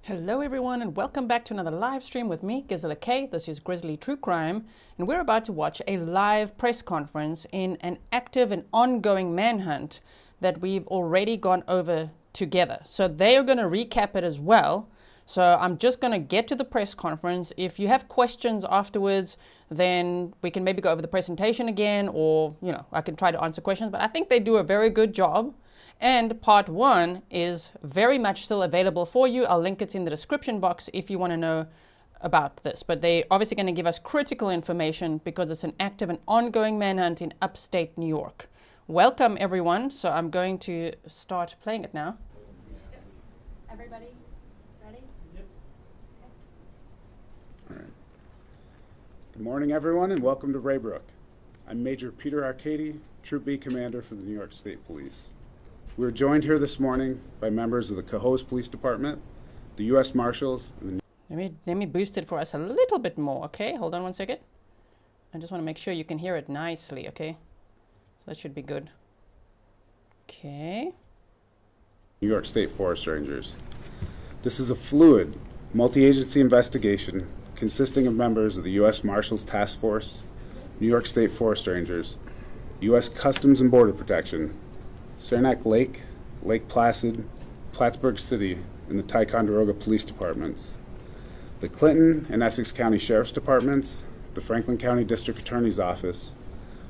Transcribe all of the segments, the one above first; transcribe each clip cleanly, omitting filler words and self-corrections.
Hello everyone and welcome back to another live stream with me, Grizzly K. This is Grizzly True Crime, and we're about to watch a live press conference in an active and ongoing manhunt that we've already gone over together. So they are going to recap it as well. So I'm just going to get to the press conference. If you have questions afterwards, then we can maybe go over the presentation again, or I can try to answer questions, but I think they do a very good job. And part one is very much still available for you. I'll link it in the description box if you want to know about this. But they're obviously going to give us critical information because it's an active and ongoing manhunt in upstate New York. Welcome, everyone. So I'm going to start playing it now. Yes. Everybody ready? Yep. Okay. All right. Good morning, everyone, and welcome to Raybrook. I'm Major Peter Arcady, Troop B Commander for the New York State Police. We're joined here this morning by members of the Cohoes Police Department, the U.S. Marshals, and the Let me boost it for us a little bit more, okay? Hold on one second. I just want to make sure you can hear it nicely, okay? So that should be good. Okay. New York State Forest Rangers. This is a fluid, multi-agency investigation consisting of members of the U.S. Marshals Task Force, New York State Forest Rangers, U.S. Customs and Border Protection, Saranac Lake, Lake Placid, Plattsburgh City, and the Ticonderoga Police Departments, the Clinton and Essex County Sheriff's Departments, the Franklin County District Attorney's Office,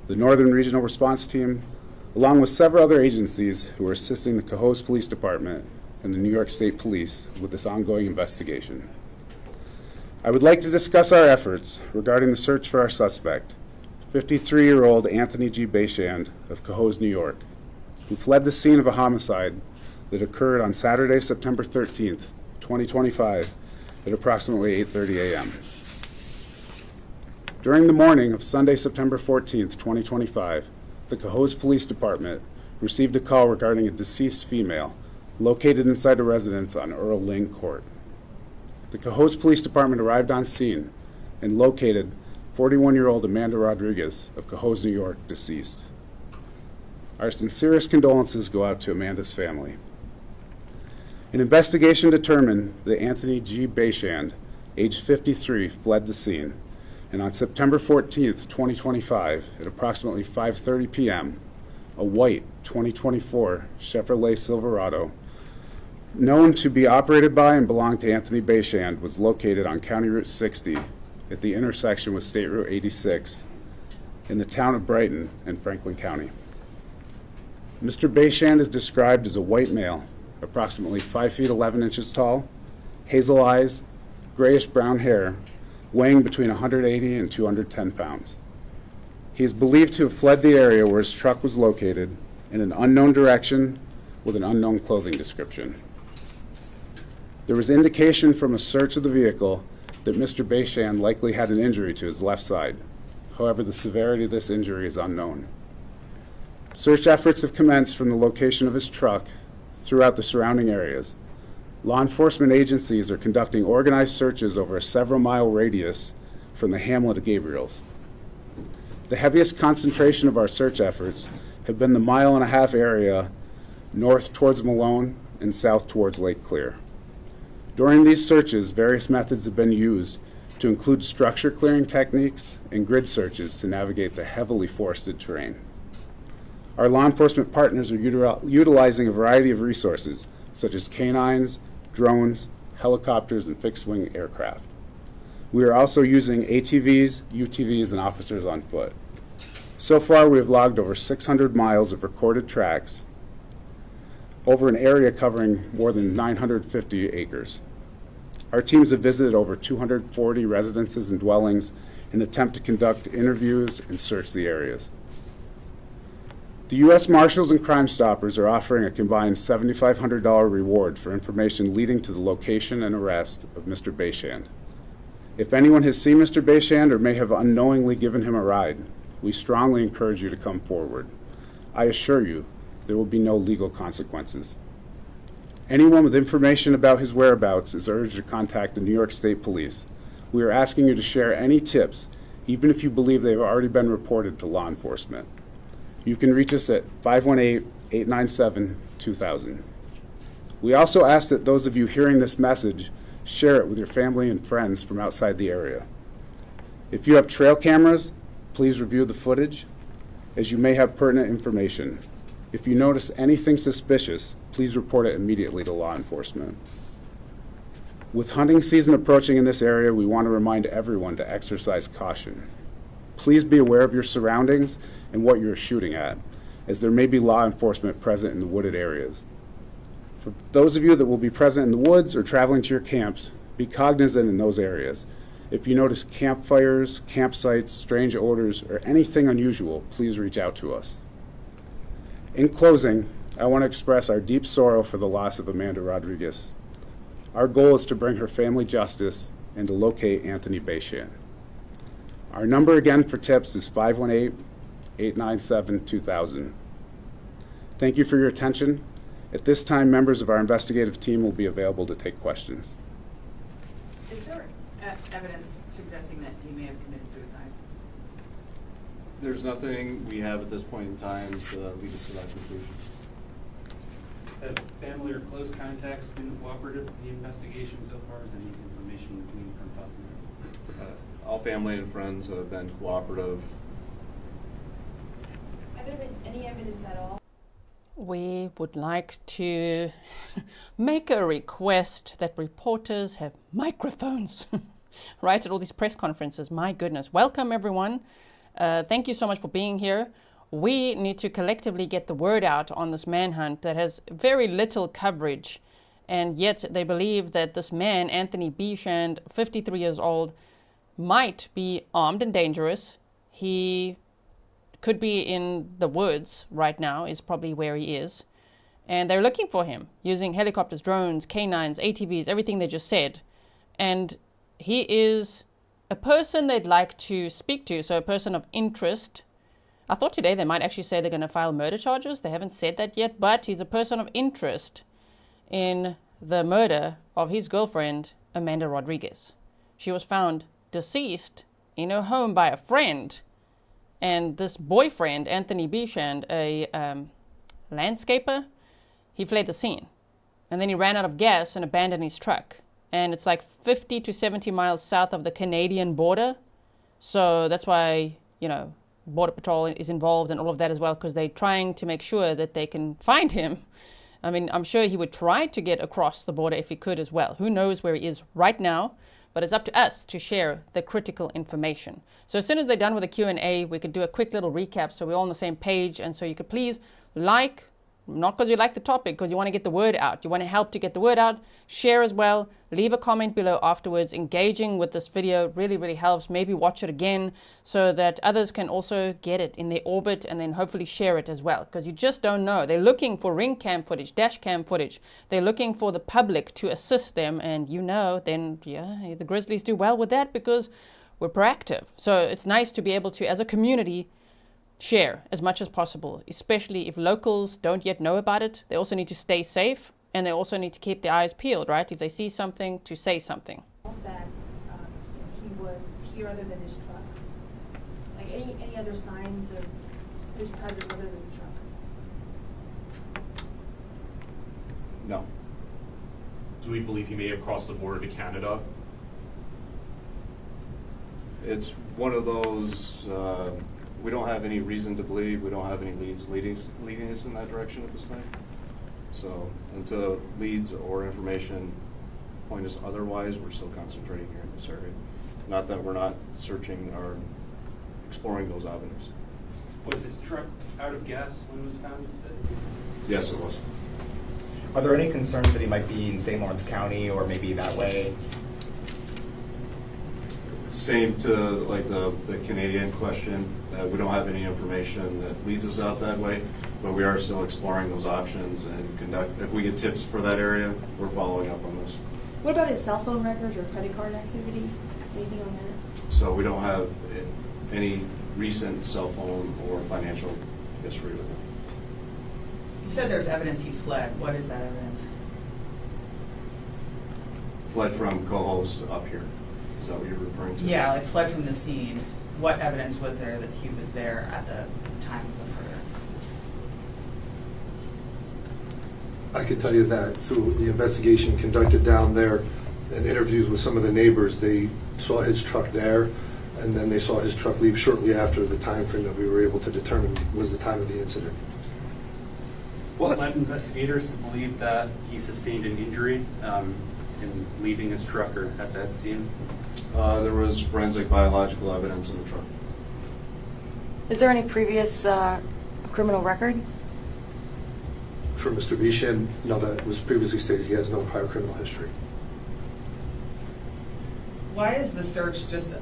the Northern Regional Response Team, along with several other agencies who are assisting the Cohoes Police Department and the New York State Police with this ongoing investigation. I would like to discuss our efforts regarding the search for our suspect, 53-year-old Anthony G. Bechand of Cohoes, New York, who fled the scene of a homicide that occurred on Saturday, September 13th, 2025, at approximately 8:30 a.m. During the morning of Sunday, September 14th, 2025, the Cohoes Police Department received a call regarding a deceased female located inside a residence on Earl Ling Court. The Cohoes Police Department arrived on scene and located 41-year-old Amanda Rodriguez of Cohoes, New York, deceased. Our sincerest condolences go out to Amanda's family. An investigation determined that Anthony G. Bechand, age 53, fled the scene, and on September 14th, 2025, at approximately 5:30 p.m., a white 2024 Chevrolet Silverado, known to be operated by and belong to Anthony Bechand, was located on County Route 60 at the intersection with State Route 86 in the town of Brighton in Franklin County. Mr. Bechand is described as a white male, approximately 5 feet 11 inches tall, hazel eyes, grayish-brown hair, weighing between 180 and 210 pounds. He is believed to have fled the area where his truck was located in an unknown direction with an unknown clothing description. There was indication from a search of the vehicle that Mr. Bechand likely had an injury to his left side. However, the severity of this injury is unknown. Search efforts have commenced from the location of his truck throughout the surrounding areas. Law enforcement agencies are conducting organized searches over a several-mile radius from the hamlet of Gabriel's. The heaviest concentration of our search efforts have been the mile-and-a-half area north towards Malone and south towards Lake Clear. During these searches, various methods have been used to include structure clearing techniques and grid searches to navigate the heavily forested terrain. Our law enforcement partners are utilizing a variety of resources, such as canines, drones, helicopters, and fixed-wing aircraft. We are also using ATVs, UTVs, and officers on foot. So far, we have logged over 600 miles of recorded tracks over an area covering more than 950 acres. Our teams have visited over 240 residences and dwellings in an attempt to conduct interviews and search the areas. The U.S. Marshals and Crime Stoppers are offering a combined $7,500 reward for information leading to the location and arrest of Mr. Bechand. If anyone has seen Mr. Bechand or may have unknowingly given him a ride, we strongly encourage you to come forward. I assure you, there will be no legal consequences. Anyone with information about his whereabouts is urged to contact the New York State Police. We are asking you to share any tips, even if you believe they have already been reported to law enforcement. You can reach us at 518-897-2000. We also ask that those of you hearing this message share it with your family and friends from outside the area. If you have trail cameras, please review the footage, as you may have pertinent information. If you notice anything suspicious, please report it immediately to law enforcement. With hunting season approaching in this area, we want to remind everyone to exercise caution. Please be aware of your surroundings and what you're shooting at, as there may be law enforcement present in the wooded areas. For those of you that will be present in the woods or traveling to your camps, be cognizant in those areas. If you notice campfires, campsites, strange odors, or anything unusual, please reach out to us. In closing, I want to express our deep sorrow for the loss of Amanda Rodriguez. Our goal is to bring her family justice and to locate Anthony Bechand. Our number again for tips is 518-897-2000. Thank you for your attention. At this time, members of our investigative team will be available to take questions. Is there evidence suggesting that he may have committed suicide? There's nothing we have at this point in time to lead us to that conclusion. Have family or close contacts been cooperative with the investigation so far? Is any information gleaned from talking to them? All family and friends have been cooperative. Have there been any evidence at all? We would like to make a request that reporters have microphones right at all these press conferences. My goodness. Welcome, everyone. Thank you so much for being here. We need to collectively get the word out on this manhunt that has very little coverage, and yet they believe that this man, Anthony Bechand, 53 years old, might be armed and dangerous. He could be in the woods right now, is probably where he is. And they're looking for him using helicopters, drones, canines, ATVs, everything they just said. And he is a person they'd like to speak to, so a person of interest. I thought today they might actually say they're going to file murder charges. They haven't said that yet, but he's a person of interest in the murder of his girlfriend, Amanda Rodriguez. She was found deceased in her home by a friend. And this boyfriend, Anthony Bechand, a landscaper, he fled the scene. And then he ran out of gas and abandoned his truck. And it's like 50 to 70 miles south of the Canadian border. So that's why, Border Patrol is involved in all of that as well, because they're trying to make sure that they can find him. I mean, I'm sure he would try to get across the border if he could as well. Who knows where he is right now? But it's up to us to share the critical information. So as soon as they're done with the Q&A, we could do a quick little recap so we're all on the same page. And so you could please like, not because you like the topic, because you want to get the word out. You want to help to get the word out. Share as well. Leave a comment below afterwards. Engaging with this video really, really helps. Maybe watch it again so that others can also get it in their orbit and then hopefully share it as well. Because you just don't know. They're looking for ring cam footage, dash cam footage. They're looking for the public to assist them. And then, yeah, the Grizzlies do well with that because we're proactive. So it's nice to be able to, as a community, share as much as possible, especially if locals don't yet know about it. They also need to stay safe, and they also need to keep their eyes peeled, right? If they see something, to say something. That he was here other than his truck? Like any other signs of his presence other than the truck? No. Do we believe he may have crossed the border to Canada? It's one of those, we don't have any reason to believe, we don't have any leads leading us in that direction at this time. So until leads or information point us otherwise, we're still concentrating here in this area. Not that we're not searching or exploring those avenues. Was his truck out of gas when it was found? Yes, it was. Are there any concerns that he might be in St. Lawrence County or maybe that way? Same to like the Canadian question. We don't have any information that leads us out that way, but we are still exploring those options and if we get tips for that area, we're following up on those. What about his cell phone records or credit card activity? Anything on that? So we don't have any recent cell phone or financial history with him. You said there's evidence he fled. What is that evidence? Fled from Cohoes to up here. Is that what you're referring to? Yeah, like fled from the scene. What evidence was there that he was there at the time of the murder? I could tell you that through the investigation conducted down there, and interviews with some of the neighbors, they saw his truck there, and then they saw his truck leave shortly after the time frame that we were able to determine was the time of the incident. What led investigators to believe that he sustained an injury in leaving his truck or at that scene? There was forensic biological evidence in the truck. Is there any previous criminal record? For Mr. Bechand, no, that was previously stated, he has no prior criminal history. Why is the search just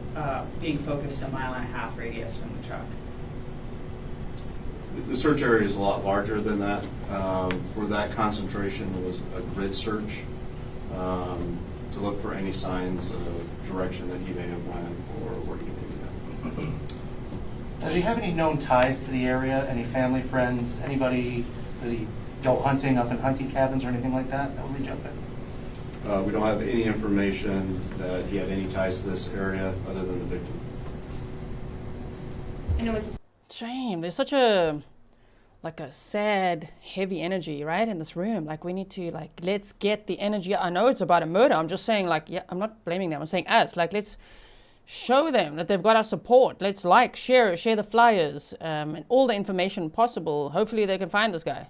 being focused a 1.5 mile radius from the truck? The search area is a lot larger than that. For that concentration, it was a grid search to look for any signs of direction that he may have went or where he may have been. Does he have any known ties to the area? Any family, friends, anybody? Did he go hunting up in hunting cabins or anything like that? That would be jumping. We don't have any information that he had any ties to this area other than the victim. I know it's Shame. There's such a sad, heavy energy, right, in this room. Like, we need to, like, let's get the energy. I know it's about a murder. I'm just saying, like, yeah, I'm not blaming them. I'm saying us. Like, let's show them that they've got our support. Let's share the flyers, and all the information possible. Hopefully they can find this guy.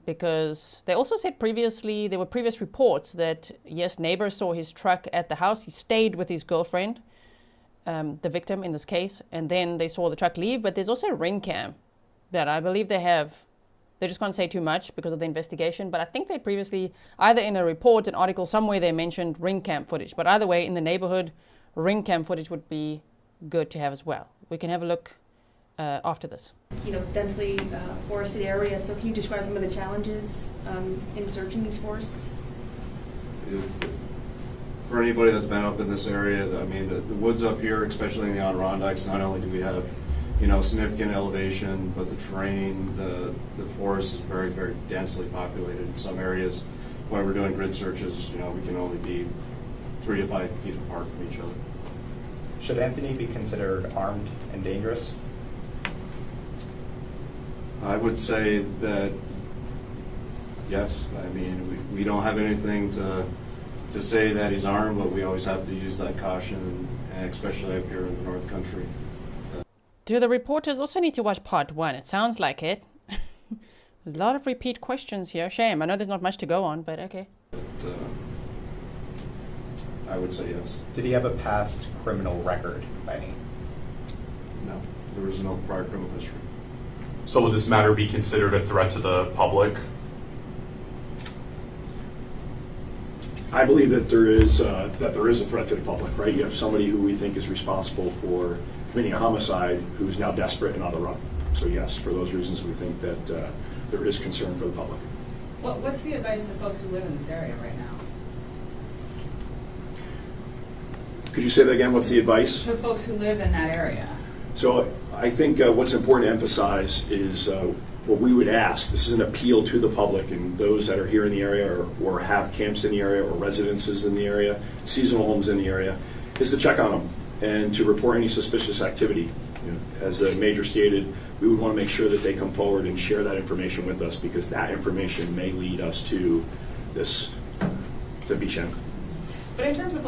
Because they also said previously, there were previous reports that, yes, neighbors saw his truck at the house. He stayed with his girlfriend, the victim in this case, and then they saw the truck leave. But there's also a ring cam that I believe they have. They just can't say too much because of the investigation, but I think they previously, either in a report, an article, somewhere they mentioned ring cam footage. But either way, in the neighborhood, ring cam footage would be good to have as well. We can have a look after this. densely forested area. So can you describe some of the challenges in searching these forests? For anybody that's been up in this area, I mean, the woods up here, especially in the Adirondacks, not only do we have, significant elevation, but the terrain, the forest is very, very densely populated. In some areas, when we're doing grid searches, we can only be 3 to 5 feet apart from each other. Should Anthony be considered armed and dangerous? I would say that, yes. I mean, we don't have anything to say that he's armed, but we always have to use that caution, and especially up here in the North Country. Do the reporters also need to watch part 1? It sounds like it. There's a lot of repeat questions here. Shame. I know there's not much to go on, but okay. But, I would say yes. Did he have a past criminal record by any? No, there was no prior criminal history. So would this matter be considered a threat to the public? I believe that there is a threat to the public, right? You have somebody who we think is responsible for committing a homicide who's now desperate and on the run. So yes, for those reasons, we think that there is concern for the public. What's the advice to folks who live in this area right now? Could you say that again? What's the advice? To folks who live in that area. So I think what's important to emphasize is what we would ask. This is an appeal to the public and those that are here in the area or have camps in the area or residences in the area, seasonal homes in the area, is to check on them and to report any suspicious activity. As the major stated, we would want to make sure that they come forward and share that information with us, because that information may lead us to this, the Bechand. But in terms of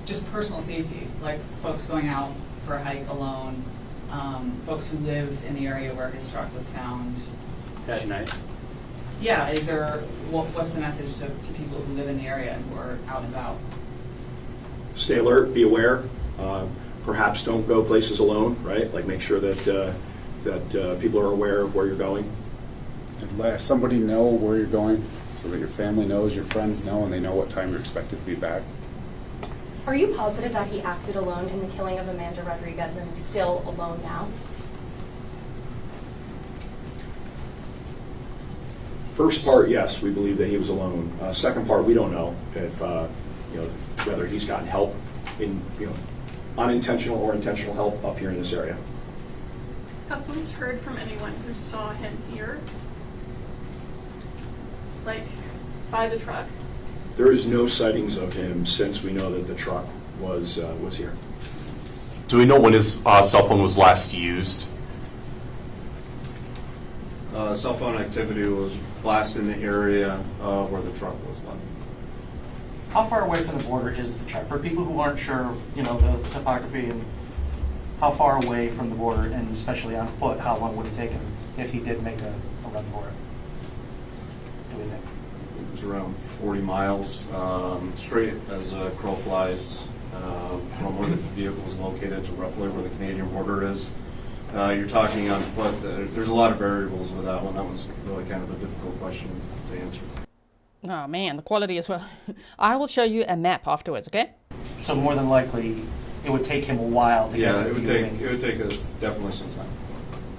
just personal safety, like folks going out for a hike alone, folks who live in the area where his truck was found At night? Yeah, what's the message to people who live in the area and who are out and about? Stay alert, be aware. Perhaps don't go places alone, right? Like, make sure that people are aware of where you're going. And let somebody know where you're going so that your family knows, your friends know, and they know what time you're expected to be back. Are you positive that he acted alone in the killing of Amanda Rodriguez and is still alone now? First part, yes, we believe that he was alone. Second part, we don't know if whether he's gotten help in unintentional or intentional help up here in this area. Have folks heard from anyone who saw him here, like by the truck? There is no sightings of him since we know that the truck was here. Do we know when his cell phone was last used? Cell phone activity was last in the area where the truck was left. How far away from the border is the truck? For people who aren't sure of, the topography and how far away from the border, and especially on foot, how long would it take him if he did make a run for it? Do we think? It was around 40 miles, straight as a crow flies, from where the vehicle was located to roughly where the Canadian border is. You're talking on foot. There's a lot of variables with that one. That was really kind of a difficult question to answer. Oh man, the quality as well. I will show you a map afterwards, okay? So more than likely, it would take him a while to get Yeah, to it would take definitely some time.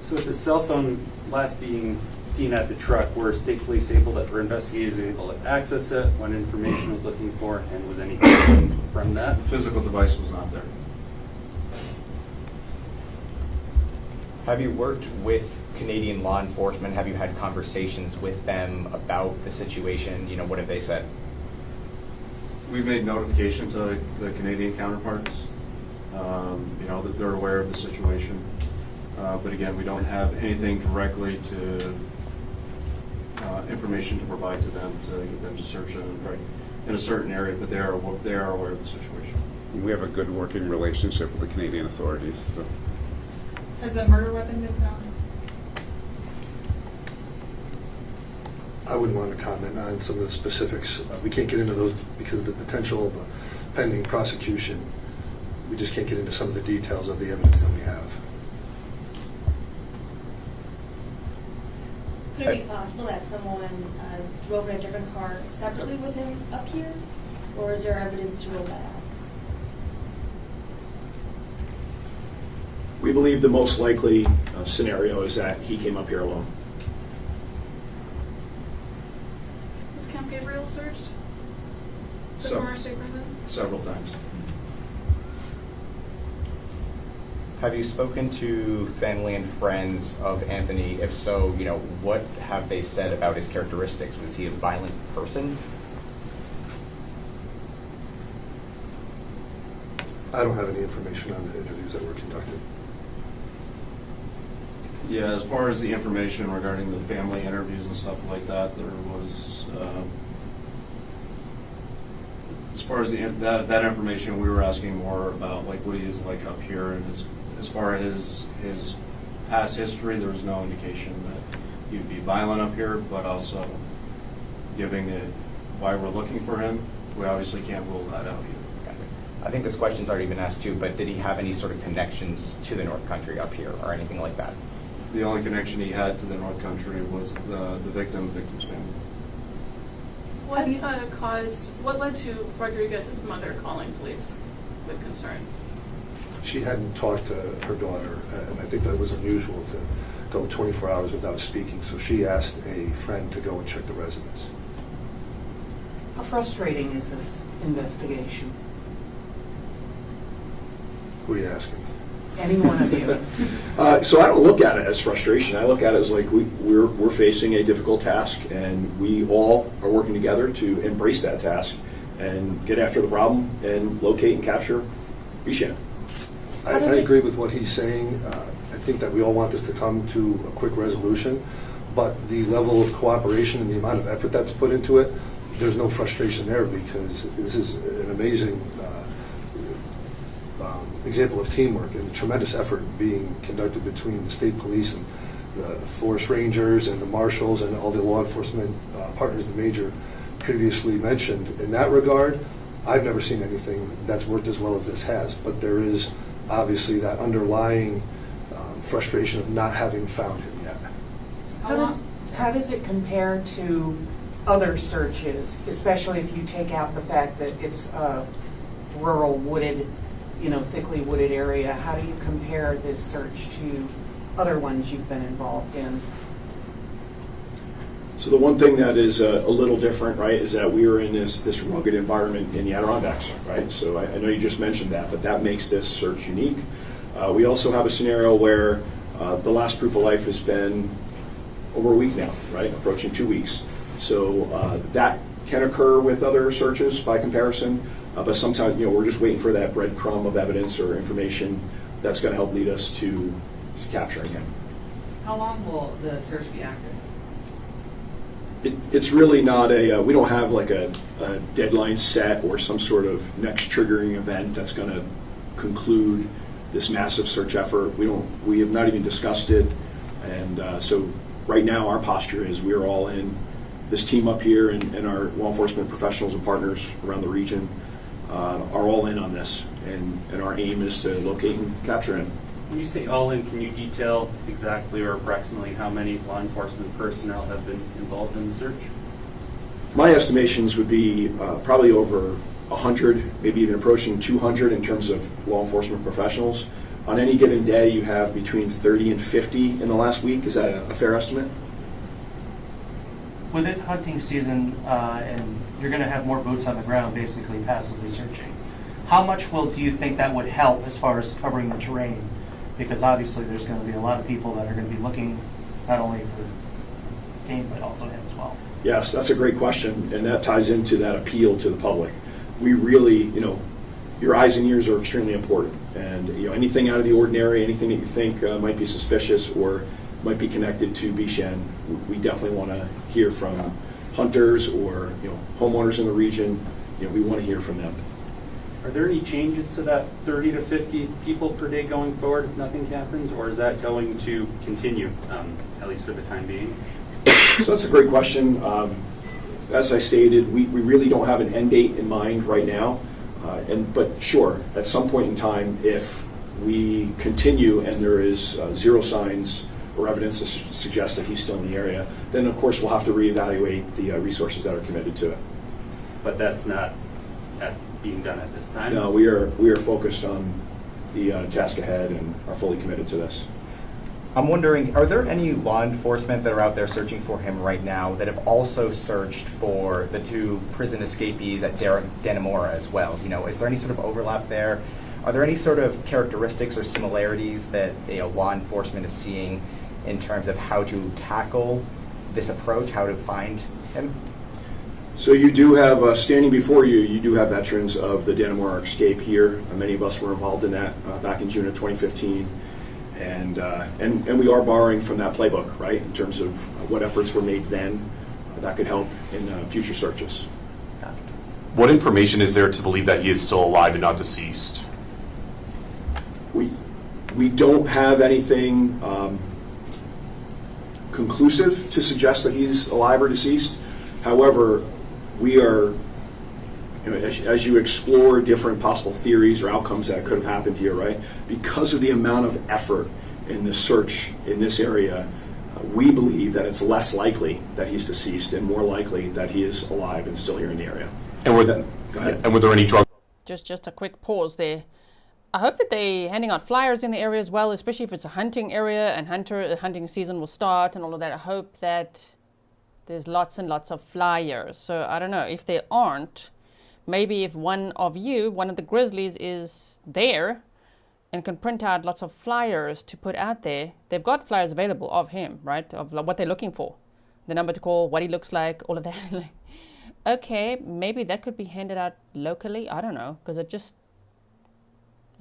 So with the cell phone last being seen at the truck, were state police able to, or investigators able to access it when information was looking for, and was anything from that? The physical device was not there. Have you worked with Canadian law enforcement? Have you had conversations with them about the situation? What have they said? We've made notification to the Canadian counterparts, that they're aware of the situation. But again, we don't have anything directly to information to provide to them to get them to search in a certain area, but they are aware of the situation. We have a good working relationship with the Canadian authorities. So. Has the murder weapon been found? I wouldn't want to comment on some of the specifics. We can't get into those because of the potential of a pending prosecution. We just can't get into some of the details of the evidence that we have. Could it be possible that someone drove in a different car separately with him up here? Or is there evidence to rule that out? We believe the most likely scenario is that he came up here alone. Was Camp Gabriel searched? The So- former state prison? Several times. Have you spoken to family and friends of Anthony? If so, what have they said about his characteristics? Was he a violent person? I don't have any information on the interviews that were conducted. Yeah, as far as the information regarding the family interviews and stuff like that, there was, as far as that information, we were asking more about like what he is like up here, and as far as his past history, there was no indication that he'd be violent up here, but also giving it why we're looking for him, we obviously can't rule that out either. I think this question's already been asked too, but did he have any sort of connections to the North Country up here or anything like that? The only connection he had to the North Country was the victim's family. What led to Rodriguez's mother calling police with concern? She hadn't talked to her daughter, and I think that was unusual to go 24 hours without speaking, so she asked a friend to go and check the residence. How frustrating is this investigation? Who are you asking? Any one of you. So I don't look at it as frustration. I look at it as like we're facing a difficult task, and we all are working together to embrace that task and get after the problem and locate and capture Bechand. I agree with what he's saying. I think that we all want this to come to a quick resolution, but the level of cooperation and the amount of effort that's put into it, there's no frustration there because this is an amazing example of teamwork and the tremendous effort being conducted between the state police and the forest rangers and the marshals and all the law enforcement partners the Major previously mentioned. In that regard, I've never seen anything that's worked as well as this has, but there is obviously that underlying frustration of not having found him yet. How does it compare to other searches, especially if you take out the fact that it's a rural wooded, thickly wooded area? How do you compare this search to other ones you've been involved in? So the one thing that is a little different, right, is that we are in this rugged environment in the Adirondacks, right? So I know you just mentioned that, but that makes this search unique. We also have a scenario where the last proof of life has been over a week now, right, approaching 2 weeks. So that can occur with other searches by comparison, but sometimes, we're just waiting for that breadcrumb of evidence or information that's going to help lead us to capturing him. How long will the search be active? It's really not we don't have like a deadline set or some sort of next triggering event that's going to conclude this massive search effort. We have not even discussed it. And so right now our posture is we're all in. This team up here and our law enforcement professionals and partners around the region are all in on this. And our aim is to locate and capture him. When you say all in, can you detail exactly or approximately how many law enforcement personnel have been involved in the search? My estimations would be probably over 100, maybe even approaching 200 in terms of law enforcement professionals. On any given day, you have between 30 and 50 in the last week. Is that a fair estimate? With it hunting season, and you're going to have more boots on the ground, basically passively searching, how much do you think that would help as far as covering the terrain? Because obviously there's going to be a lot of people that are going to be looking not only for game, but also him as well. Yes, that's a great question, and that ties into that appeal to the public. We really, your eyes and ears are extremely important, and anything out of the ordinary, anything that you think might be suspicious or might be connected to Bechand, we definitely want to hear from hunters or homeowners in the region. We want to hear from them. Are there any changes to that 30 to 50 people per day going forward if nothing happens, or is that going to continue, at least for the time being? So that's a great question. As I stated, we really don't have an end date in mind right now. But sure, at some point in time, if we continue and there is zero signs or evidence to suggest that he's still in the area, then of course we'll have to reevaluate the resources that are committed to it. But that's not being done at this time? No, we are focused on the task ahead and are fully committed to this. I'm wondering, are there any law enforcement that are out there searching for him right now that have also searched for the two prison escapees at Dannemora as well? Is there any sort of overlap there? Are there any sort of characteristics or similarities that law enforcement is seeing in terms of how to tackle this approach, how to find him? So you do have, standing before you, you do have veterans of the Dannemora escape here. Many of us were involved in that back in June of 2015. And we are borrowing from that playbook, right, in terms of what efforts were made then that could help in future searches. What information is there to believe that he is still alive and not deceased? We don't have anything conclusive to suggest that he's alive or deceased. However, we are, as you explore different possible theories or outcomes that could have happened here, right? Because of the amount of effort in the search in this area, we believe that it's less likely that he's deceased and more likely that he is alive and still here in the area. And were there any drug? Just a quick pause there. I hope that they're handing out flyers in the area as well, especially if it's a hunting area and hunting season will start and all of that. I hope that there's lots and lots of flyers. So I don't know if they aren't. Maybe if one of the Grizzlies is there and can print out lots of flyers to put out there. They've got flyers available of him, right? Of what they're looking for. The number to call, what he looks like, all of that. Okay, maybe that could be handed out locally. I don't know, because it's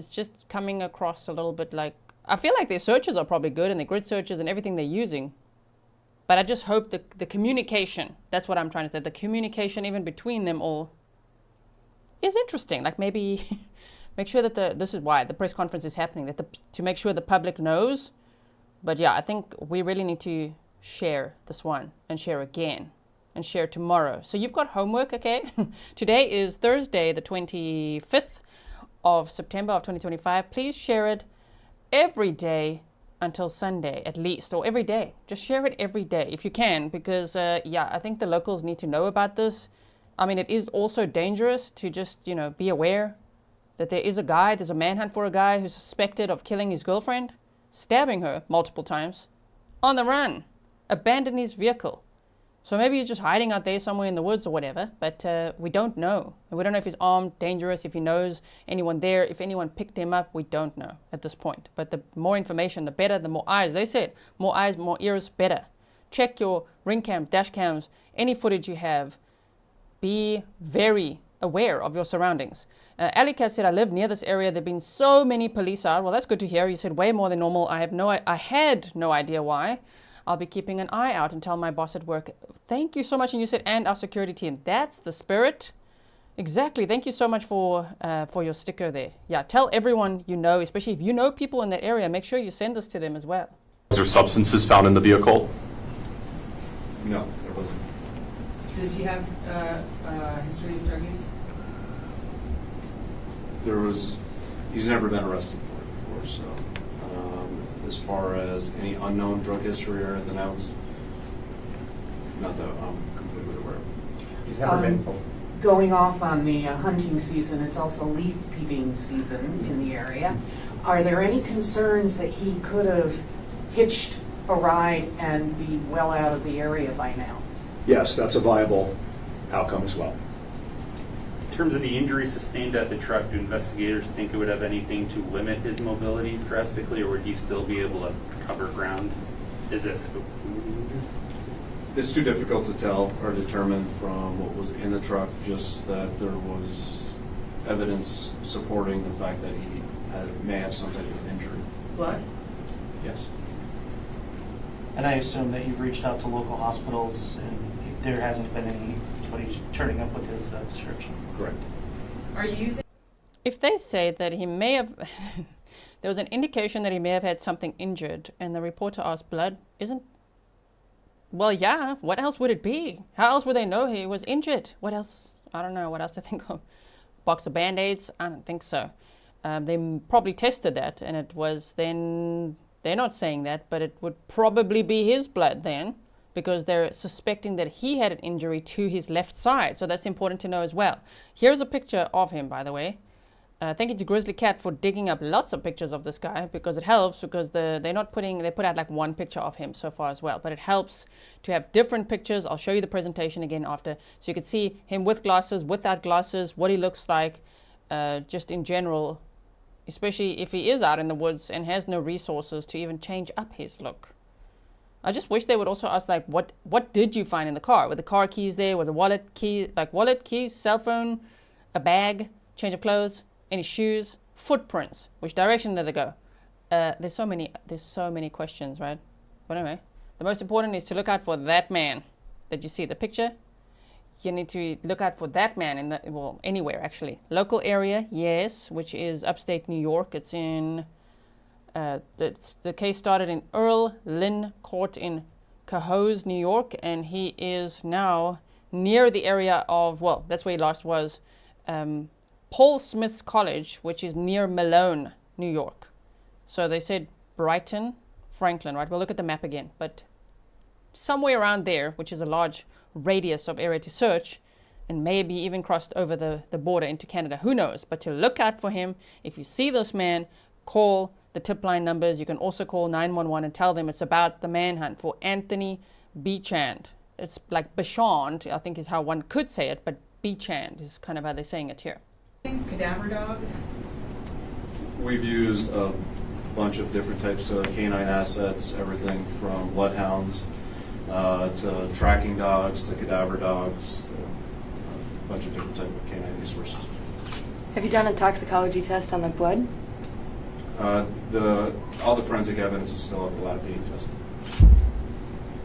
just coming across a little bit like, I feel like their searches are probably good and their grid searches and everything they're using. But I just hope the communication, that's what I'm trying to say, the communication even between them all is interesting. Like maybe make sure that this is why the press conference is happening, to make sure the public knows. But yeah, I think we really need to share this one and share again and share tomorrow. So you've got homework, okay? Today is Thursday, the 25th of September of 2025. Please share it every day until Sunday at least, or every day. Just share it every day if you can, because yeah, I think the locals need to know about this. I mean, it is also dangerous to just, be aware that there's a manhunt for a guy who's suspected of killing his girlfriend, stabbing her multiple times, on the run, abandoned his vehicle. So maybe he's just hiding out there somewhere in the woods or whatever, but we don't know. And we don't know if he's armed, dangerous, if he knows anyone there, if anyone picked him up, we don't know at this point. But the more information, the better, the more eyes. They said, more eyes, more ears, better. Check your ring cam, dash cams, any footage you have. Be very aware of your surroundings. Ali Cat said, I live near this area. There have been so many police out. Well, that's good to hear. You said way more than normal. I had no idea why. I'll be keeping an eye out and tell my boss at work. Thank you so much. And you said, and our security team. That's the spirit. Exactly. Thank you so much for your sticker there. Yeah, tell everyone you know, especially if you know people in that area, make sure you send this to them as well. Was there substances found in the vehicle? No, there wasn't. Does he have a history of drug use? He's never been arrested for it before, so as far as any unknown drug history or anything else, not that I'm completely aware of. He's never been. Going off on the hunting season, it's also leaf peeping season in the area. Are there any concerns that he could have hitched a ride and be well out of the area by now? Yes, that's a viable outcome as well. In terms of the injury sustained at the truck, do investigators think it would have anything to limit his mobility drastically, or would he still be able to cover ground as if? It's too difficult to tell or determine from what was in the truck, just that there was evidence supporting the fact that he may have some type of injury. Blood? Yes. And I assume that you've reached out to local hospitals and there hasn't been anybody turning up with his description. Correct. Are you using? If they say that he may have, there was an indication that he may have had something injured, and the reporter asked, blood isn't. Well, yeah, what else would it be? How else would they know he was injured? What else? I don't know what else to think of. Box of Band-Aids? I don't think so. They probably tested that, and it was then, they're not saying that, but it would probably be his blood then, because they're suspecting that he had an injury to his left side. So that's important to know as well. Here's a picture of him, by the way. Thank you to Grizzly Cat for digging up lots of pictures of this guy, because it helps, because they put out like one picture of him so far as well, but it helps to have different pictures. I'll show you the presentation again after, so you can see him with glasses, without glasses, what he looks like, just in general, especially if he is out in the woods and has no resources to even change up his look. I just wish they would also ask, like, what did you find in the car? Were the car keys there? Were the wallet, keys, cell phone, a bag, change of clothes, any shoes, footprints? Which direction did they go? There's so many questions, right? But anyway, the most important is to look out for that man. Did you see the picture? You need to look out for that man in anywhere actually. Local area, yes, which is upstate New York. It's in. The case started in Earl Lynn Court in Cohoes, New York, and he is now near the area of, well, that's where he last was, Paul Smith's College, which is near Malone, New York. So they said Brighton, Franklin, right? We'll look at the map again, but somewhere around there, which is a large radius of area to search, and maybe even crossed over the border into Canada. Who knows? But to look out for him, if you see this man, call the tip line numbers. You can also call 911 and tell them it's about the manhunt for Anthony Bechand. It's like Bechand, I think is how one could say it, but Bechand is kind of how they're saying it here. Cadaver dogs? We've used a bunch of different types of canine assets, everything from bloodhounds to tracking dogs to cadaver dogs to a bunch of different types of canine resources. Have you done a toxicology test on the blood? All the forensic evidence is still at the lab being tested.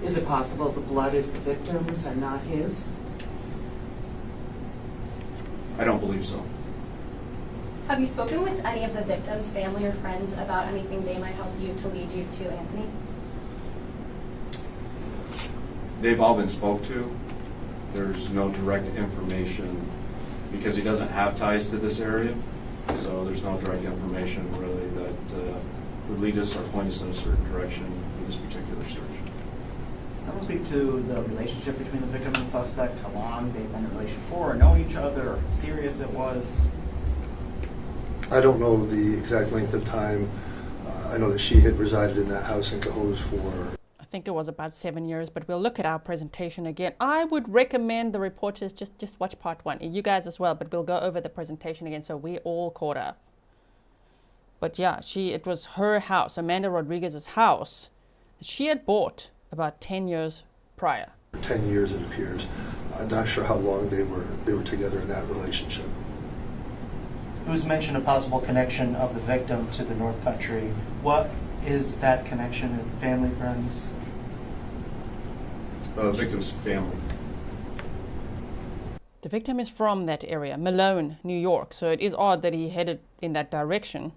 Is it possible the blood is the victim's and not his? I don't believe so. Have you spoken with any of the victims' family or friends about anything they might help you to lead you to Anthony? They've all been spoke to. There's no direct information because he doesn't have ties to this area. So there's no direct information really that would lead us or point us in a certain direction for this particular search. Someone speak to the relationship between the victim and the suspect, how long they've been in a relationship for, or know each other, or how serious it was? I don't know the exact length of time. I know that she had resided in that house in Cohoes for... I think it was about 7 years, but we'll look at our presentation again. I would recommend the reporters just watch part one, and you guys as well, but we'll go over the presentation again so we all caught up. But yeah, it was her house, Amanda Rodriguez's house, that she had bought about 10 years prior. 10 years, it appears. I'm not sure how long they were together in that relationship. It was mentioned a possible connection of the victim to the North Country. What is that connection? Family, friends? Victim's family. The victim is from that area, Malone, New York, so it is odd that he headed in that direction,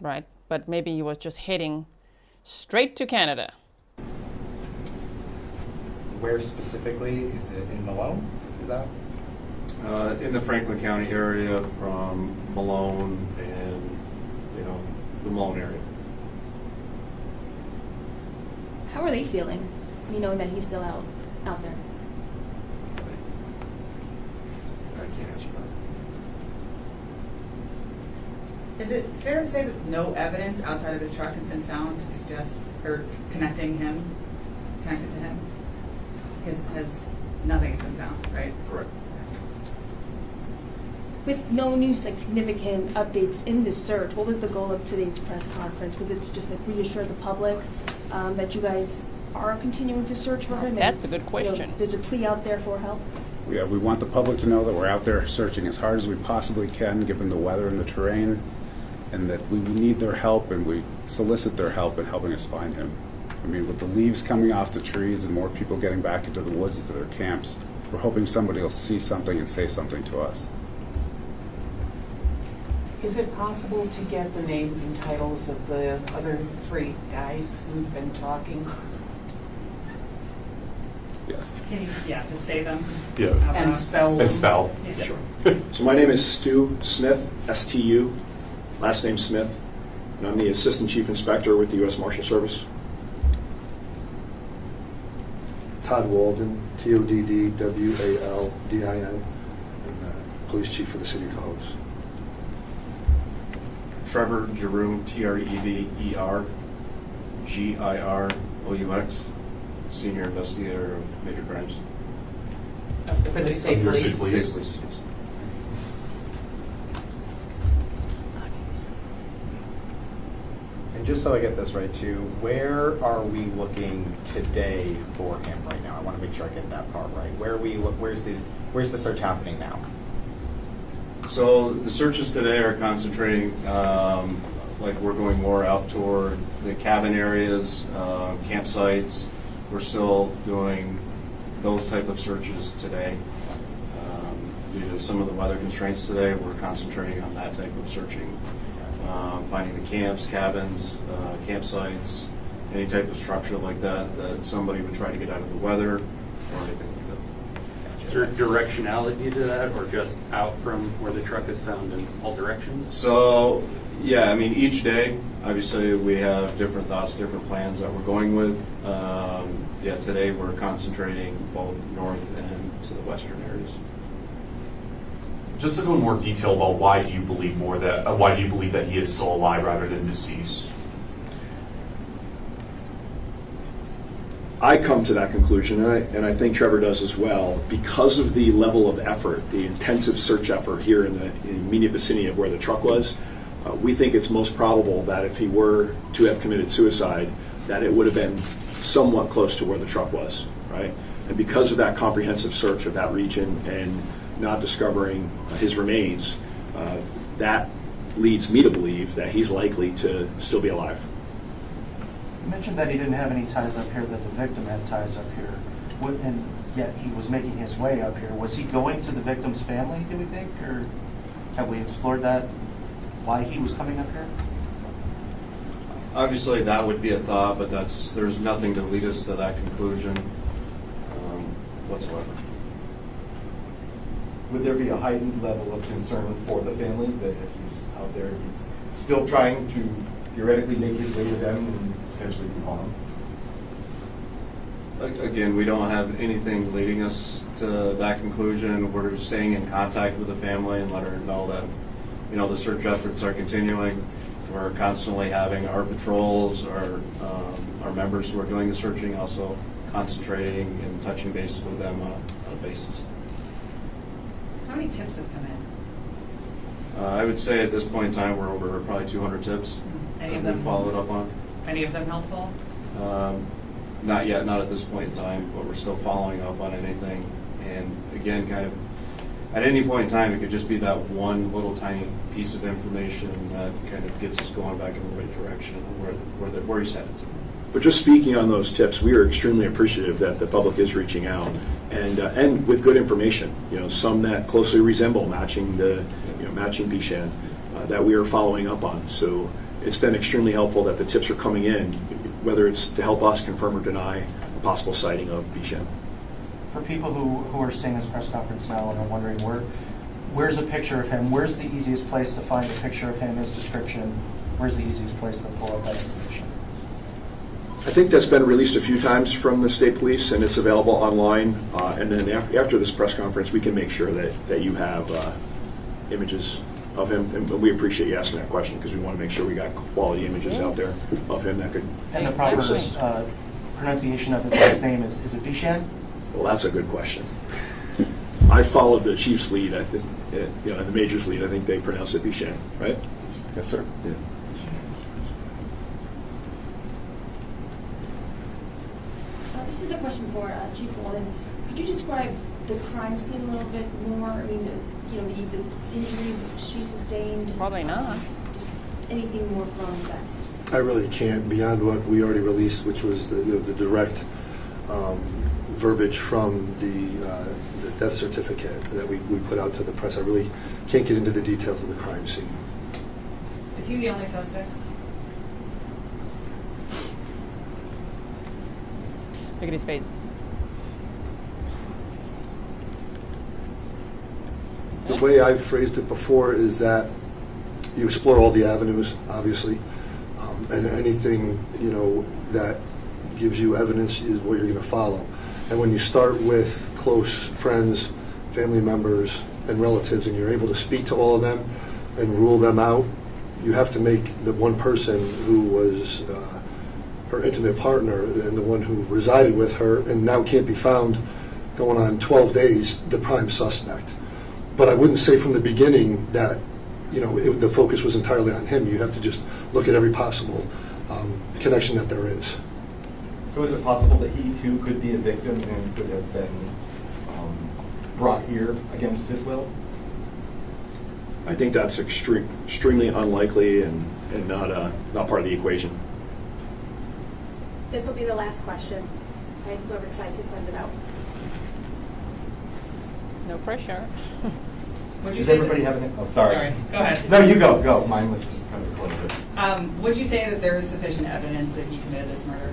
right? But maybe he was just heading straight to Canada. Where specifically? Is it in Malone? Is that? In the Franklin County area, from Malone and, the Malone area. How are they feeling, knowing that he's still out there? I can't answer that. Is it fair to say that no evidence outside of his truck has been found to suggest, or connected to him? Nothing has been found, right? Correct. With no new significant updates in this search, what was the goal of today's press conference? Was it to just reassure the public that you guys are continuing to search for him? That's a good question. There's a plea out there for help? Yeah, we want the public to know that we're out there searching as hard as we possibly can, given the weather and the terrain, and that we need their help, and we solicit their help in helping us find him. I mean, with the leaves coming off the trees and more people getting back into the woods, into their camps, we're hoping somebody will see something and say something to us. Is it possible to get the names and titles of the other 3 guys who've been talking? Yes. Can you, just say them? Yeah. And spell them? And spell. Yeah. Sure. So my name is Stu Smith, S-T-U, last name Smith, and I'm the Assistant Chief Inspector with the U.S. Marshal Service. Todd Walden, Toddwaldin, and Police Chief for the City of Cohoes. Trevor Giroux, TREVER GIROUX, Senior Investigator of Major Crimes. For the state Your city police? police. State Police, yes. And just so I get this right too, where are we looking today for him right now? I want to make sure I get that part right. Where's the search happening now? So the searches today are concentrating, we're going more out toward the cabin areas, campsites. We're still doing those type of searches today. Due to some of the weather constraints today, we're concentrating on that type of searching. Finding the camps, cabins, campsites, any type of structure like that somebody would try to get out of the weather or anything like that. Is there directionality to that, or just out from where the truck is found in all directions? So, each day, obviously, we have different thoughts, different plans that we're going with. Today we're concentrating both north and to the western areas. Just to go in more detail about why do you believe that he is still alive rather than deceased? I come to that conclusion, and I think Trevor does as well, because of the level of effort, the intensive search effort here in the immediate vicinity of where the truck was. We think it's most probable that if he were to have committed suicide, that it would have been somewhat close to where the truck was, right? And because of that comprehensive search of that region and not discovering his remains, that leads me to believe that he's likely to still be alive. You mentioned that he didn't have any ties up here, that the victim had ties up here, and yet he was making his way up here. Was he going to the victim's family, do we think, or have we explored that, why he was coming up here? Obviously, that would be a thought, but there's nothing to lead us to that conclusion whatsoever. Would there be a heightened level of concern for the family that if he's out there, he's still trying to theoretically make his way to them and potentially do harm? Again, we don't have anything leading us to that conclusion. We're staying in contact with the family and let her know that, the search efforts are continuing. We're constantly having our patrols, our members who are doing the searching also concentrating and touching base with them on a basis. How many tips have come in? I would say at this point in time we're over probably 200 tips Any of that them we followed up on. Any of them helpful? Not yet, not at this point in time, but we're still following up on anything. And again, kind of at any point in time, it could just be that one little tiny piece of information that kind of gets us going back in the right direction of where he's headed to. But just speaking on those tips, we are extremely appreciative that the public is reaching out and with good information. Some that closely resemble matching Bechand that we are following up on. So it's been extremely helpful that the tips are coming in, whether it's to help us confirm or deny a possible sighting of Bechand. For people who are seeing this press conference now and are wondering where's a picture of him, where's the easiest place to find a picture of him, his description, where's the easiest place to pull up that information? I think that's been released a few times from the state police, and it's available online. And then after this press conference, we can make sure that you have images of him. And we appreciate you asking that question because we want to make sure we got quality images out there of him that could. And the proper pronunciation of his last name is it Bechand? Well, that's a good question. I followed the chief's lead. I think, the major's lead. I think they pronounce it Bechand, right? Yes, sir. Yeah. This is a question for Chief Walden. Could you describe the crime scene a little bit more? I mean, the injuries she sustained. Probably not. Just anything more from that scene. I really can't, beyond what we already released, which was the direct verbiage from the death certificate that we put out to the press. I really can't get into the details of the crime scene. Is he the only suspect? Look at his face. The way I've phrased it before is that you explore all the avenues, obviously, and anything that gives you evidence is what you're going to follow. And when you start with close friends, family members, and relatives, and you're able to speak to all of them and rule them out, you have to make the one person who was her intimate partner and the one who resided with her and now can't be found going on 12 days, the prime suspect. But I wouldn't say from the beginning that the focus was entirely on him. You have to just look at every possible connection that there is. So is it possible that he too could be a victim and could have been brought here against his will? I think that's extremely unlikely and not part of the equation. This will be the last question. Right? Whoever decides to send it out. No pressure. Does everybody have any? Oh, sorry. Go ahead. No, you go. Go. Mine was kind of closer. Would you say that there is sufficient evidence that he committed this murder?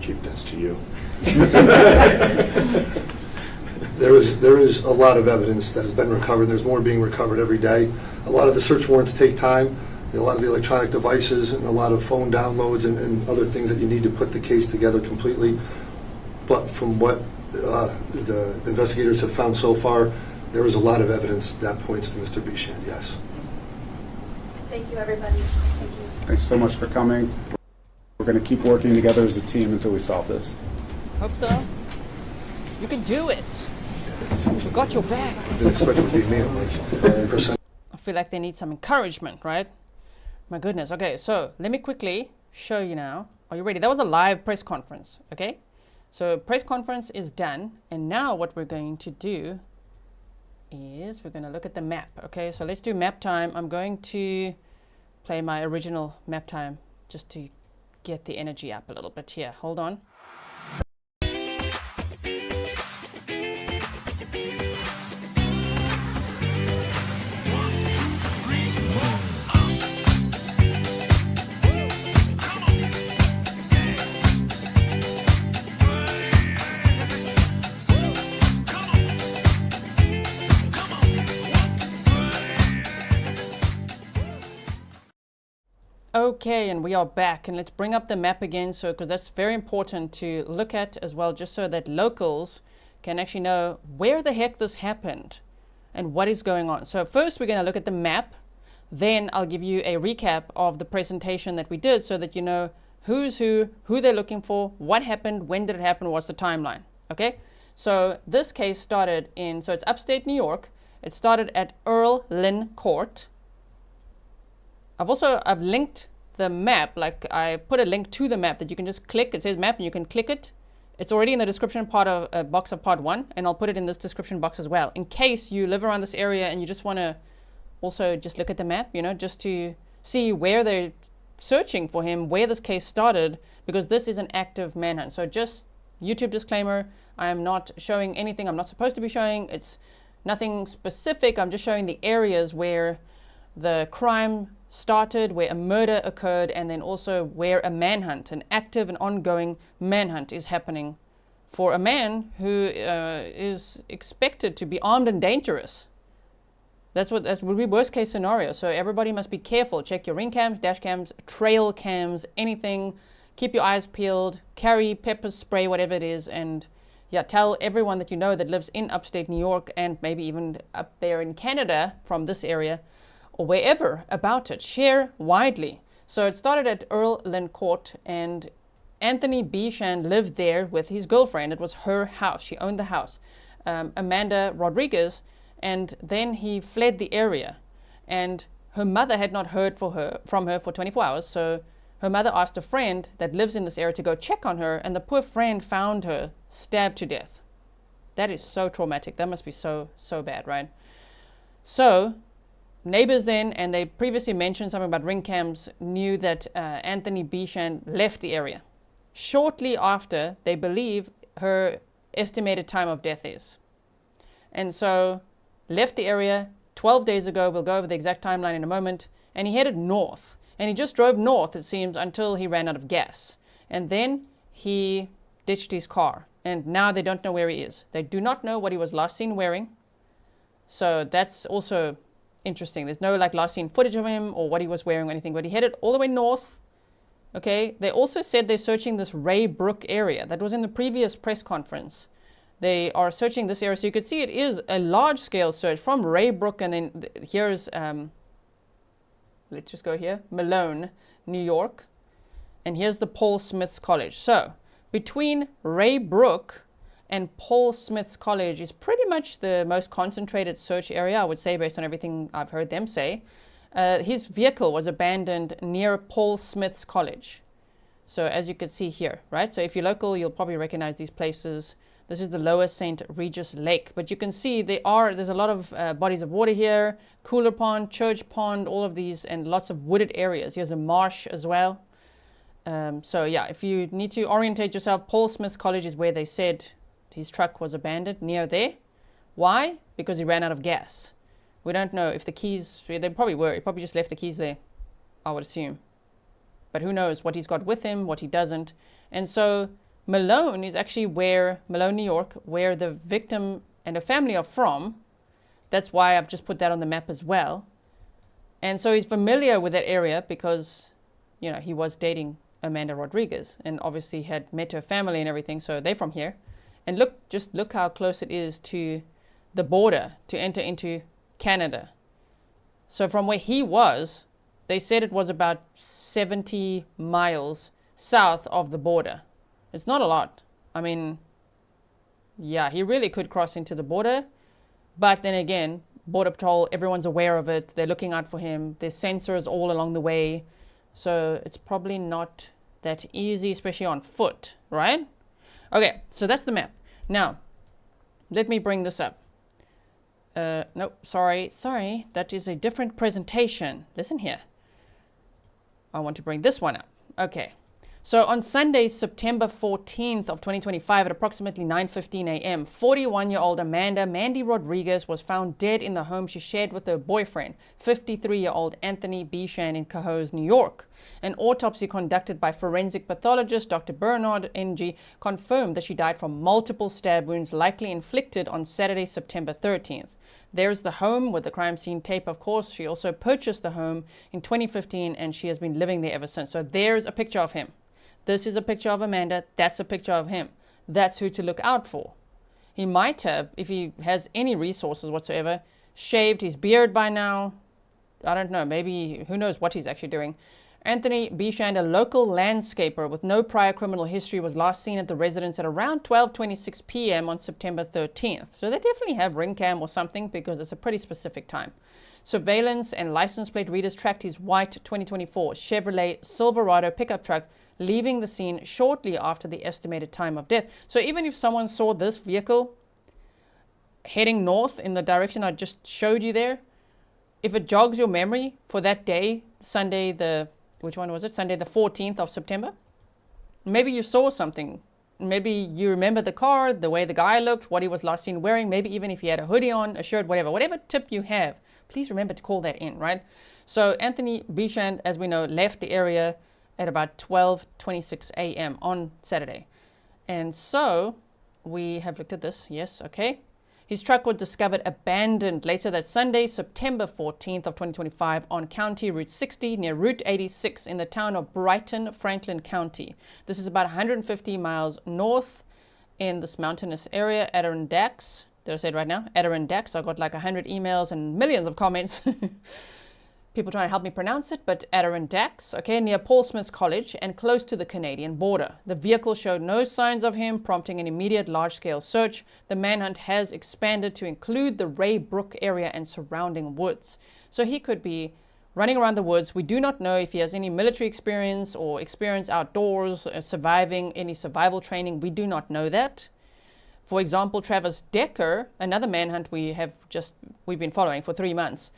Chief, that's to you. There is a lot of evidence that has been recovered. There's more being recovered every day. A lot of the search warrants take time. A lot of the electronic devices and a lot of phone downloads and other things that you need to put the case together completely. But from what the investigators have found so far, there is a lot of evidence that points to Mr. Bechand, yes. Thank you, everybody. Thank you. Thanks so much for coming. We're going to keep working together as a team until we solve this. Hope so. You can do it. We got your back. I didn't expect it would be me. I'm like, percent. I feel like they need some encouragement, right? My goodness. Okay, so let me quickly show you now. Are you ready? That was a live press conference, okay? So press conference is done. And now what we're going to do is we're going to look at the map, okay? So let's do map time. I'm going to play my original map time just to get the energy up a little bit here. Hold on. Okay, and we are back, and let's bring up the map again, so because that's very important to look at as well, just so that locals can actually know where the heck this happened and what is going on. So first we're going to look at the map, then I'll give you a recap of the presentation that we did so that you know who's who they're looking for, what happened, when did it happen, what's the timeline. Okay, so this case started in, so it's upstate New York. It started at Earl Lynn Court. I've linked the map, like I put a link to the map that you can just click. It says map and you can click it It's already in the description part of box of part 1, and I'll put it in this description box as well, in case you live around this area and you just want to also just look at the map, you know, just to see where they're searching for him, where this case started, because this is an active manhunt. So just YouTube disclaimer, I am not showing anything I'm not supposed to be showing. It's nothing specific. I'm just showing the areas where the crime started, where a murder occurred, and then also where a manhunt, an active and ongoing manhunt, is happening for a man who is expected to be armed and dangerous. That would be worst case scenario. So everybody must be careful. Check your ring cams, dash cams, trail cams, anything. Keep your eyes peeled. Carry pepper spray, whatever it is, and yeah, tell everyone that you know that lives in upstate New York and maybe even up there in Canada from this area or wherever about it. Share widely. So it started at Earl Lynn Court, and Anthony Bechand lived there with his girlfriend. It was her house. She owned the house, Amanda Rodriguez, and then he fled the area. And her mother had not heard from her for 24 hours, so her mother asked a friend that lives in this area to go check on her, and the poor friend found her stabbed to death. That is so traumatic. That must be so bad, right? So neighbors then, and they previously mentioned something about ring cams, knew that Anthony Bechand left the area shortly after they believe her estimated time of death is. And so left the area 12 days ago. We'll go over the exact timeline in a moment. And he headed north. And he just drove north, it seems, until he ran out of gas. And then he ditched his car. And now they don't know where he is. They do not know what he was last seen wearing. So that's also interesting. There's no like last seen footage of him or what he was wearing or anything, but he headed all the way north. Okay. They also said they're searching this Ray Brook area. That was in the previous press conference. They are searching this area. So you can see it is a large scale search from Ray Brook, and then here's, let's just go here, Malone, New York. And here's the Paul Smith's College. So between Ray Brook and Paul Smith's College is pretty much the most concentrated search area, I would say, based on everything I've heard them say. His vehicle was abandoned near Paul Smith's College. So as you can see here, right? So if you're local, you'll probably recognize these places. This is the Lower St. Regis Lake. But you can see there's a lot of bodies of water here, Cooler Pond, Church Pond, all of these, and lots of wooded areas. Here's a marsh as well. So yeah, if you need to orientate yourself, Paul Smith's College is where they said his truck was abandoned, near there. Why? Because he ran out of gas. We don't know if the keys, they probably were. He probably just left the keys there, I would assume. But who knows what he's got with him, what he doesn't. And so Malone is actually Malone, New York, where the victim and her family are from. That's why I've just put that on the map as well. And so he's familiar with that area because, you know, he was dating Amanda Rodriguez and obviously had met her family and everything. So they're from here. And just look how close it is to the border to enter into Canada. So from where he was, they said it was about 70 miles south of the border. It's not a lot. I mean, yeah, he really could cross into the border. But then again, Border Patrol, everyone's aware of it. They're looking out for him. There's sensors all along the way. So it's probably not that easy, especially on foot, right? Okay, so that's the map. Now, let me bring this up. Nope, sorry, that is a different presentation. Listen here. I want to bring this one up. Okay, so on Sunday, September 14th of 2025 at approximately 9:15 a.m., 41-year-old Amanda Mandy Rodriguez was found dead in the home she shared with her boyfriend, 53-year-old Anthony Bechand in Cohoes, New York. An autopsy conducted by forensic pathologist Dr. Bernard Ng confirmed that she died from multiple stab wounds likely inflicted on Saturday, September 13th. There's the home with the crime scene tape, of course. She also purchased the home in 2015 and she has been living there ever since. So there's a picture of him. This is a picture of Amanda. That's a picture of him. That's who to look out for. He might have, if he has any resources whatsoever, shaved his beard by now. I don't know. Maybe, who knows what he's actually doing. Anthony Bechand, a local landscaper with no prior criminal history, was last seen at the residence at around 12:26 p.m. on September 13th. So they definitely have ring cam or something because it's a pretty specific time. Surveillance and license plate readers tracked his white 2024 Chevrolet Silverado pickup truck leaving the scene shortly after the estimated time of death. So even if someone saw this vehicle heading north in the direction I just showed you there, if it jogs your memory for that day, Sunday the 14th of September, maybe you saw something. Maybe you remember the car, the way the guy looked, what he was last seen wearing, maybe even if he had a hoodie on, a shirt, whatever tip you have, please remember to call that in, right? So Anthony Bechand, as we know, left the area at about 12:26 a.m. on Saturday. And so we have looked at this, yes, okay. His truck was discovered abandoned later that Sunday, September 14th of 2025 on County Route 60 near Route 86 in the town of Brighton, Franklin County. This is about 150 miles north in this mountainous area, Adirondacks. Did I say it right now? Adirondacks. I got like 100 emails and millions of comments. People trying to help me pronounce it, but Adirondacks, okay, near Paul Smith's College and close to the Canadian border. The vehicle showed no signs of him, prompting an immediate large-scale search. The manhunt has expanded to include the Ray Brook area and surrounding woods. So he could be running around the woods. We do not know if he has any military experience or experience outdoors, surviving, any survival training. We do not know that. For example, Travis Decker, another manhunt we've been following for 3 months.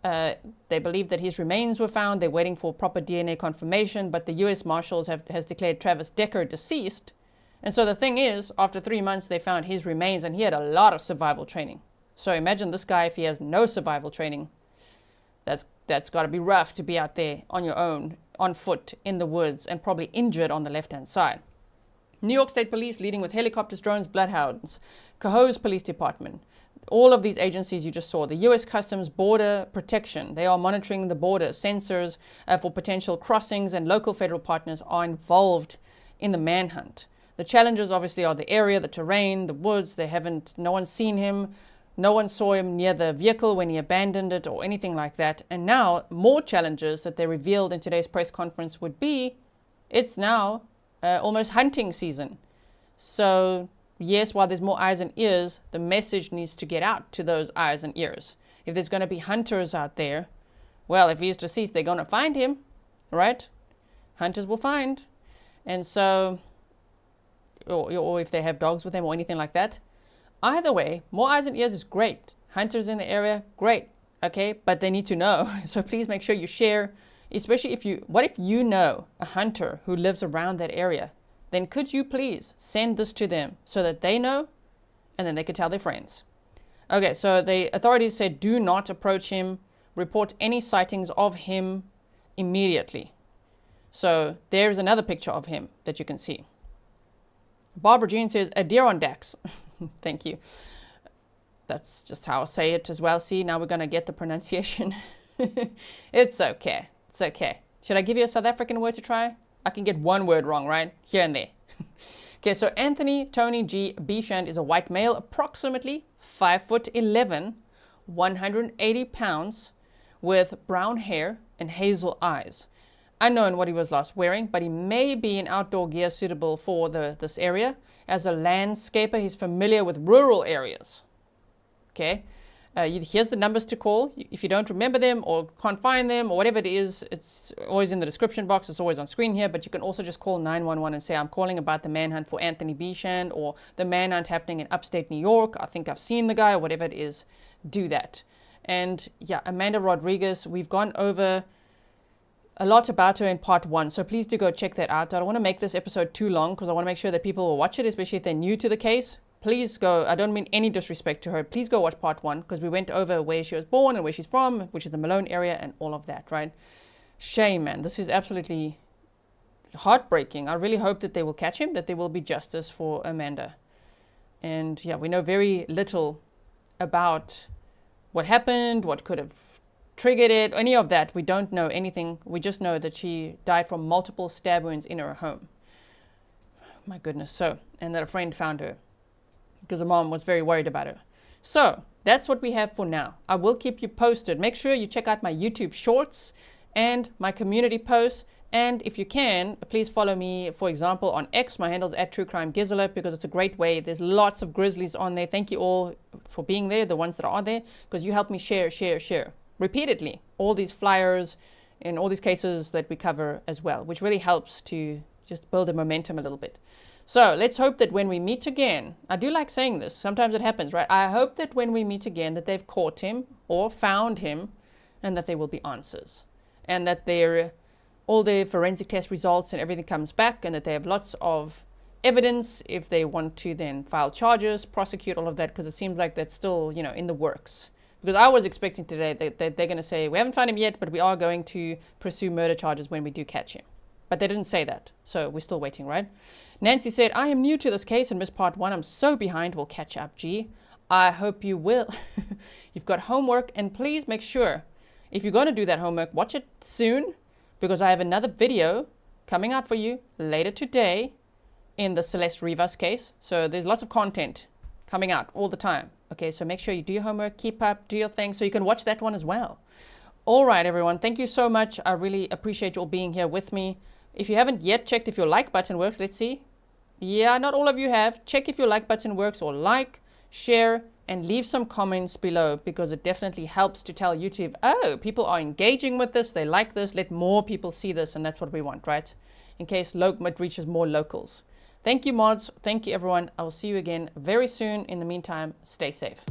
They believe that his remains were found. They're waiting for proper DNA confirmation, but the U.S. Marshals has declared Travis Decker deceased. And so the thing is, after 3 months, they found his remains, and he had a lot of survival training. So imagine this guy, if he has no survival training, that's got to be rough to be out there on your own, on foot, in the woods, and probably injured on the left-hand side. New York State Police leading with helicopters, drones, bloodhounds, Cohoes Police Department, all of these agencies you just saw, the U.S. Customs Border Protection, they are monitoring the border, sensors for potential crossings, and local federal partners are involved in the manhunt. The challenges obviously are the area, the terrain, the woods. No one's seen him. No one saw him near the vehicle when he abandoned it or anything like that. And now more challenges that they revealed in today's press conference would be, it's now almost hunting season. So yes, while there's more eyes and ears, the message needs to get out to those eyes and ears. If there's going to be hunters out there, well, if he's deceased, they're going to find him, right? Hunters will find. And so, or if they have dogs with them or anything like that. Either way, more eyes and ears is great. Hunters in the area, great, okay? But they need to know. So please make sure you share, especially what if you know a hunter who lives around that area? Then could you please send this to them so that they know, and then they could tell their friends. Okay, so the authorities said do not approach him, report any sightings of him immediately. So there's another picture of him that you can see. Barbara Jean says Adirondacks. Thank you. That's just how I say it as well. See, now we're going to get the pronunciation. It's okay. It's okay. Should I give you a South African word to try? I can get one word wrong, right? Here and there. Okay, so Anthony Tony G. Bechand is a white male, approximately 5'11", 180 pounds, with brown hair and hazel eyes. Unknown what he was last wearing, but he may be in outdoor gear suitable for this area. As a landscaper, he's familiar with rural areas. Okay. Here's the numbers to call. If you don't remember them or can't find them or whatever it is, it's always in the description box. It's always on screen here, but you can also just call 911 and say, I'm calling about the manhunt for Anthony Bechand or the manhunt happening in upstate New York. I think I've seen the guy, or whatever it is. Do that. And yeah, Amanda Rodriguez, we've gone over a lot about her in part 1, so please do go check that out. I don't want to make this episode too long because I want to make sure that people will watch it, especially if they're new to the case. Please go, I don't mean any disrespect to her, please go watch part 1 because we went over where she was born and where she's from, which is the Malone area and all of that, right? Shame, man. This is absolutely heartbreaking. I really hope that they will catch him, that there will be justice for Amanda. And yeah, we know very little about what happened, what could have triggered it, any of that. We don't know anything. We just know that she died from multiple stab wounds in her home. My goodness. So, and that a friend found her because her mom was very worried about her. So that's what we have for now. I will keep you posted. Make sure you check out my YouTube shorts and my community posts. And if you can, please follow me, for example, on X. My handle is @TrueCrimeGizzler because it's a great way. There's lots of Grizzlies on there. Thank you all for being there, the ones that are there, because you help me share. repeatedly, all these flyers in all these cases that we cover as well, which really helps to just build a momentum a little bit. So let's hope that when we meet again, I do like saying this, sometimes it happens, right? I hope that when we meet again that they've caught him or found him and that there will be answers and that all their forensic test results and everything comes back and that they have lots of evidence if they want to then file charges, prosecute, all of that, because it seems like that's still, in the works. Because I was expecting today that they're going to say, we haven't found him yet, but we are going to pursue murder charges when we do catch him. But they didn't say that, so we're still waiting, right? Nancy said, I am new to this case and missed part 1. I'm so behind. We'll catch up, G. I hope you will. You've got homework, and please make sure, if you're going to do that homework, watch it soon, because I have another video coming out for you later today in the Celeste Rivas case. So there's lots of content coming out all the time. Okay, so make sure you do your homework, keep up, do your thing, so you can watch that one as well. All right, everyone. Thank you so much. I really appreciate you all being here with me. If you haven't yet checked if your like button works, let's see. Yeah, not all of you have. Check if your like button works, or like, share, and leave some comments below, because it definitely helps to tell YouTube, oh, people are engaging with this, they like this, let more people see this, and that's what we want, right? In case it reaches more locals. Thank you, mods. Thank you, everyone. I will see you again very soon. In the meantime, stay safe.